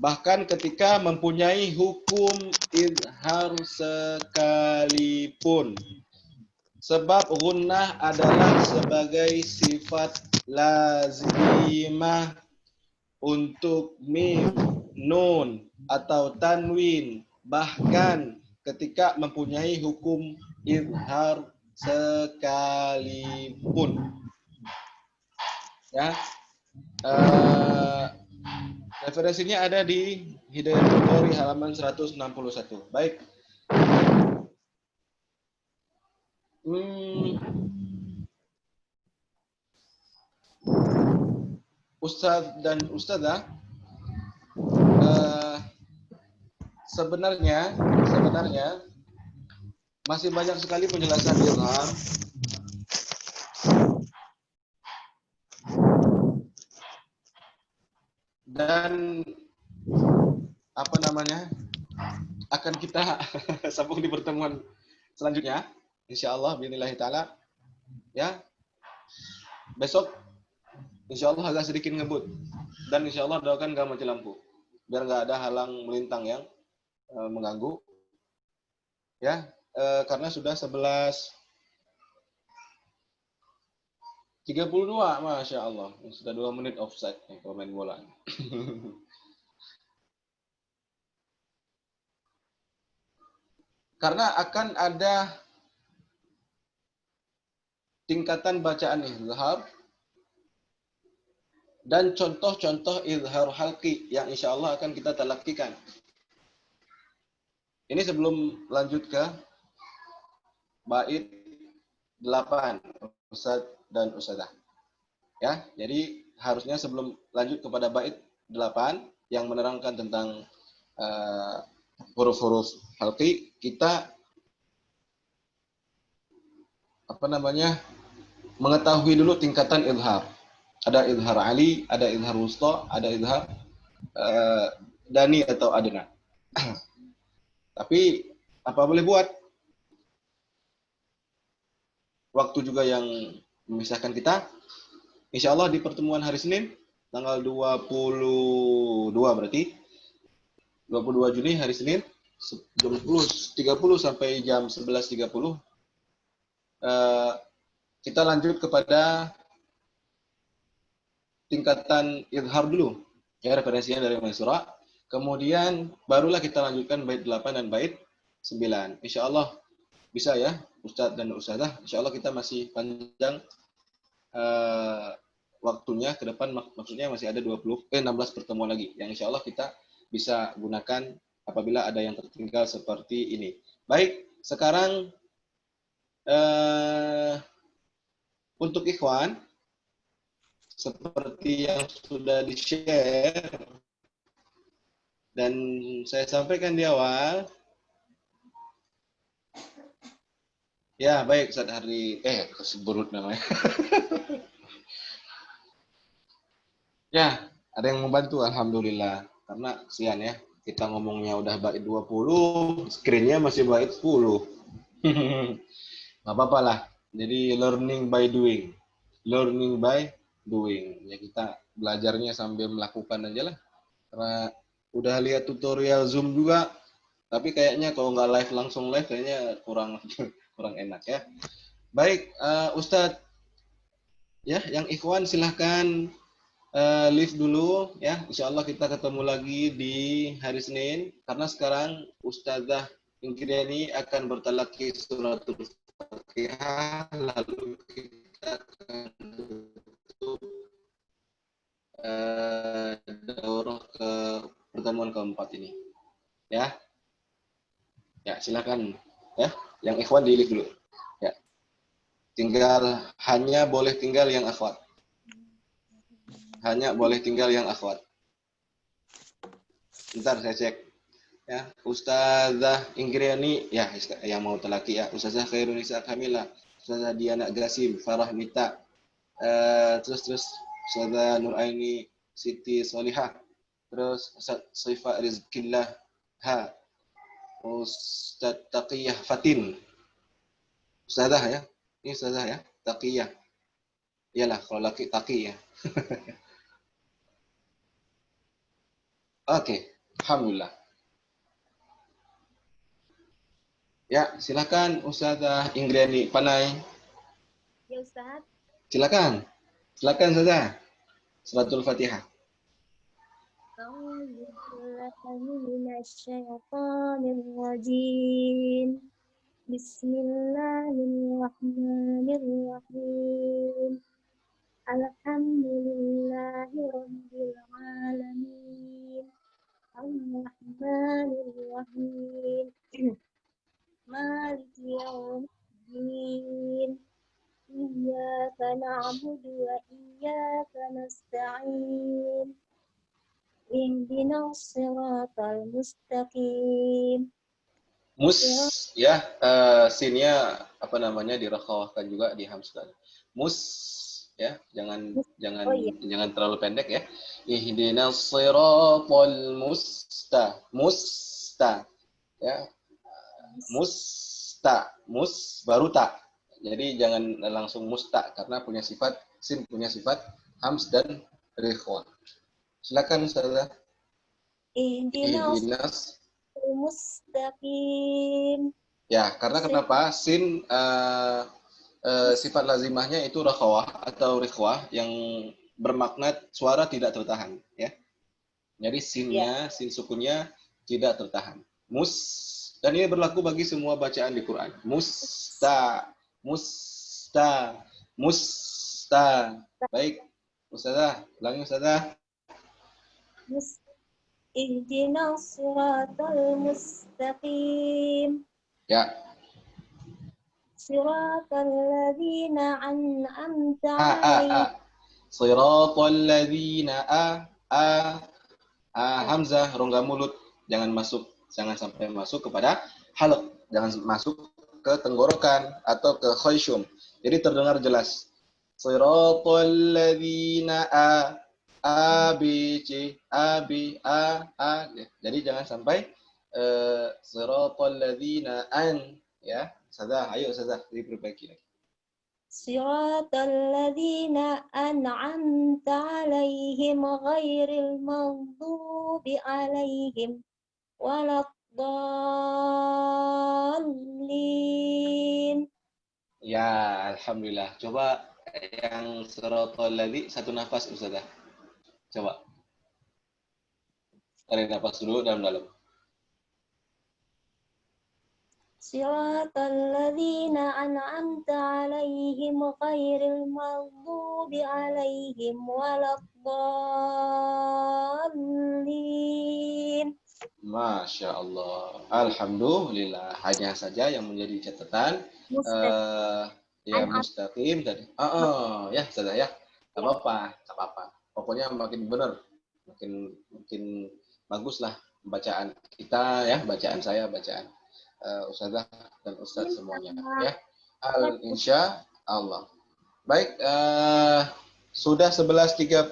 bahkan ketika mempunyai hukum izhar sekalipun. Sebab gunnah adalah sebagai sifat lazimah untuk mim, nun atau tanwin, bahkan ketika mempunyai hukum izhar sekalipun. Ya, referensinya ada di Hidayatul Qori halaman 161. Baik. Ustadz dan Ustadzah, sebenarnya masih banyak sekali penjelasan izhar dan apa namanya akan kita sambung di pertemuan selanjutnya, insyaallah biidznillah taala. Ya, besok insyaallah agak sedikit ngebut, dan insyaallah doakan nggak mati lampu biar nggak ada halang melintang yang mengganggu, ya. Karena sudah 11:32, masya Allah, sudah 2 menit offside nih kalau main bola. Karena akan ada tingkatan bacaan izhar dan contoh-contoh izhar halqi yang insya Allah akan kita talakikan. Ini sebelum lanjut ke bait 8, Ustadz dan Ustadzah. Ya, jadi harusnya sebelum lanjut kepada bait 8 yang menerangkan tentang huruf-huruf halqi, kita mengetahui dulu tingkatan izhar. Ada izhar ali, ada izhar wusta, ada izhar dani atau adna. Tapi apa boleh buat? Waktu juga yang memisahkan kita. Insya Allah di pertemuan hari Senin, tanggal 22 berarti, 22 Juni hari Senin, jam 10.30 sampai jam 11.30, kita lanjut kepada tingkatan izhar dulu. Ya, referensinya dari Maisura. Kemudian barulah kita lanjutkan bait 8 dan bait 9. Insya Allah bisa ya, Ustadz dan Ustadzah. Insya Allah kita masih panjang waktunya ke depan, maksudnya masih ada 16 pertemuan lagi yang insya Allah kita bisa gunakan apabila ada yang tertinggal seperti ini. Baik, sekarang untuk ikhwan, seperti yang sudah di-share dan saya sampaikan di awal, ya baik Ustaz Hari, kesebut namanya. Ya, ada yang membantu alhamdulillah. Karena kesian ya, kita ngomongnya udah bait 20, screen-nya masih bait 10. Nggak apa-apa lah. Jadi learning by doing. Learning by doing. Ya kita belajarnya sambil melakukan aja lah. Karena udah lihat tutorial Zoom juga, tapi kayaknya kalau nggak live langsung live kayaknya kurang kurang enak ya. Baik, Ustadz, ya yang ikhwan silahkan live dulu ya. Insya Allah kita ketemu lagi di hari Senin. Karena sekarang Ustazah Ingriani akan bertalaki suratul Fatihah, lalu kita akan tutup daurah ke pertemuan keempat ini. Ya, ya silakan ya. Yang ikhwan di live dulu. Ya, boleh tinggal yang akhwat. Hanya boleh tinggal yang akhwat. Bentar saya cek. Ya, Ustazah Ingriani, ya yang mau telaki ya. Ustazah Khairunisa Kamila, Ustazah Diana Gasim, Farah Mita, terus Ustazah Nuraini Siti Solihah, terus Ustaz Saifa Rizkillah Ha, Ustaz Taqiyah Fatin. Ustazah ya. Ini Ustazah ya, Taqiyah. Iyalah kalau laki Taqiyah. Oke, alhamdulillah. Ya, silakan Ustazah Ingriani Panai. Ya Ustaz. Silakan. Silakan Ustazah. Suratul Fatihah. Bismillahirrahmanirrahim. Alhamdulillahirabbil alamin. Ar-Rahmanir-Rahim. Maliki yaumiddin. Iyyaka na'budu wa iyyaka nasta'in. Ihdinas siratal mustaqim. Ya, sinnya dirakhawahkan juga di hamzah. Ya, jangan terlalu pendek ya. Ihdinas siratal ya. Baru ta. Jadi jangan langsung musta karena sin punya sifat hams dan rikhwa. Silakan Ustazah. Ihdinas mustaqim. Ya, karena kenapa? Sin sifat lazimahnya itu rakhawah atau rikhwah yang bermakna suara tidak tertahan ya. Jadi sin sukunnya tidak tertahan. Dan ini berlaku bagi semua bacaan di Quran. Musta, musta, musta. Baik, Ustazah, ulangi Ustazah. Ihdinas siratal mustaqim. Ya. Siratal ladzina an'amta alaihim. Siratal ladzina hamzah, rongga mulut, jangan sampai masuk kepada halq, jangan masuk ke tenggorokan atau ke khayshum. Jadi terdengar jelas. Siratal ladzina b c b a. Jadi jangan sampai siratal ladzina ya. Sadah, ayo Sadah diperbaiki lagi. Siratal ladzina an'amta alaihim ghairil maghdubi alaihim waladdallin. Ya, alhamdulillah. Coba yang siratal ladzi satu nafas Ustazah. Coba. Tarik nafas dulu dalam-dalam. Siratal ladzina an'amta alaihim ghairil maghdubi alaihim waladdallin. Masya Allah. Alhamdulillah. Hanya saja yang menjadi catatan ya mustaqim tadi. Ya sudah ya. Gak apa-apa. Pokoknya makin benar, makin bagus lah bacaan kita ya, bacaan saya, bacaan Ustazah dan Ustaz semuanya ya. Insya Allah. Baik, sudah 11.35.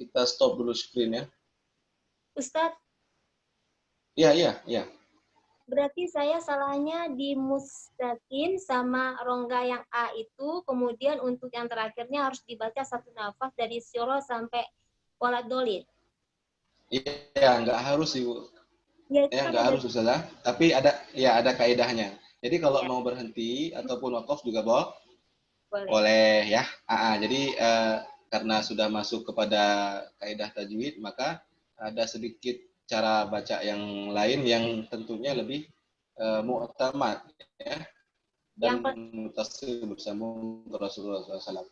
Kita stop dulu screen ya. Ustadz, Iya. berarti saya salahnya di mustaqim sama rongga yang A itu, kemudian untuk yang terakhirnya harus dibaca satu nafas dari syura sampai waladolin. Iya, nggak harus sih, Bu. Ya, Nggak harus Ustazah, tapi ada kaidahnya. Jadi kalau mau berhenti ataupun wakaf juga boleh ya. Jadi karena sudah masuk kepada kaidah tajwid, maka ada sedikit cara baca yang lain yang tentunya lebih mu'tamad ya, dan mutasil bersama Rasulullah SAW.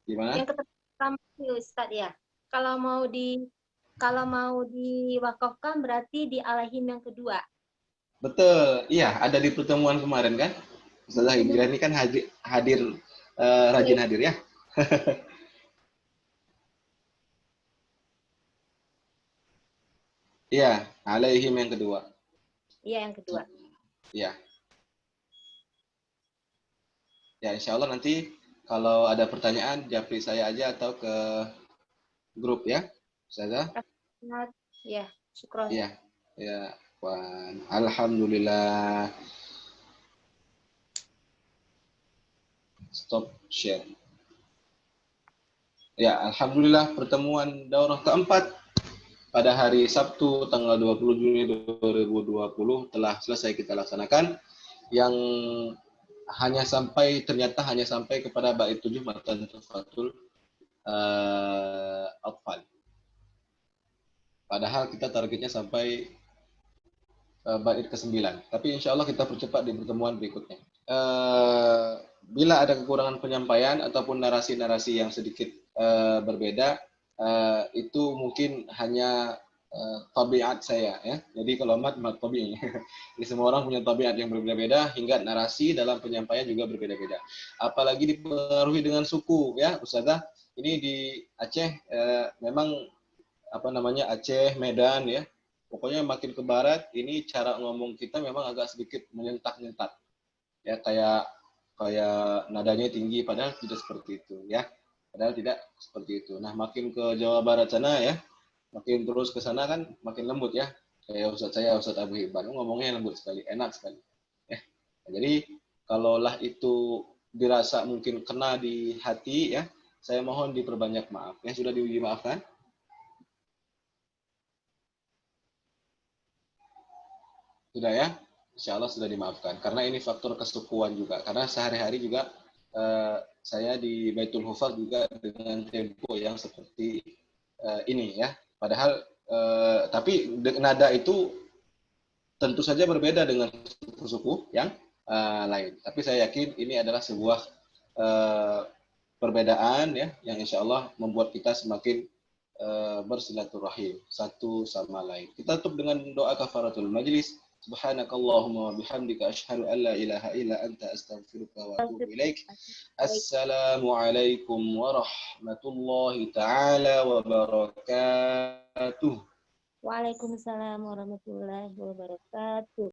Gimana? Yang pertama Ustaz ya. Kalau mau diwakafkan berarti di alaihim yang kedua. Betul, iya, ada di pertemuan kemarin kan. Ustazah Hijrah ini kan hadir rajin hadir ya. Iya, alaihim yang kedua. Iya, yang kedua. Iya. Ya, insya Allah nanti kalau ada pertanyaan, japri saya aja atau ke grup ya, Ustazah. Ya, syukur. Iya, ya, Wan. Alhamdulillah. Stop share. Ya, alhamdulillah pertemuan daurah keempat pada hari Sabtu tanggal 20 Juni 2020 telah selesai kita laksanakan, yang ternyata hanya sampai kepada bait 7 matan tufatul atfal. Padahal kita targetnya sampai bait ke-9. Tapi insya Allah kita percepat di pertemuan berikutnya. Bila ada kekurangan penyampaian ataupun narasi-narasi yang sedikit berbeda, itu mungkin hanya tabiat saya ya. Jadi kalau mat tabi'i. Jadi semua orang punya tabiat yang berbeda-beda, hingga narasi dalam penyampaian juga berbeda-beda. Apalagi dipengaruhi dengan suku ya, Ustazah. Ini di Aceh memang Aceh, Medan ya. Pokoknya makin ke barat ini cara ngomong kita memang agak sedikit menyentak-nyentak. Ya kayak nadanya tinggi, padahal tidak seperti itu ya. Padahal tidak seperti itu. Nah, makin ke Jawa Barat sana ya, makin terus ke sana kan makin lembut ya. Kayak Ustaz Abu Hibban ngomongnya lembut sekali, enak sekali. Ya. Nah, jadi kalaulah itu dirasa mungkin kena di hati ya, saya mohon diperbanyak maaf. Ya, sudah dimaafkan? Sudah ya? Insya Allah sudah dimaafkan. Karena ini faktor kesukuan juga. Karena sehari-hari juga saya di Baitul Hufaz juga dengan tempo yang seperti ini ya. Padahal tapi nada itu tentu saja berbeda dengan suku-suku yang lain. Tapi saya yakin ini adalah sebuah perbedaan ya, yang insya Allah membuat kita semakin bersilaturahim satu sama lain. Kita tutup dengan doa kafaratul majlis. Subhanakallahumma wa bihamdika asyhadu an la ilaha illa anta astaghfiruka wa atubu ilaik. Assalamualaikum warahmatullahi taala wabarakatuh. Waalaikumsalam warahmatullahi wabarakatuh.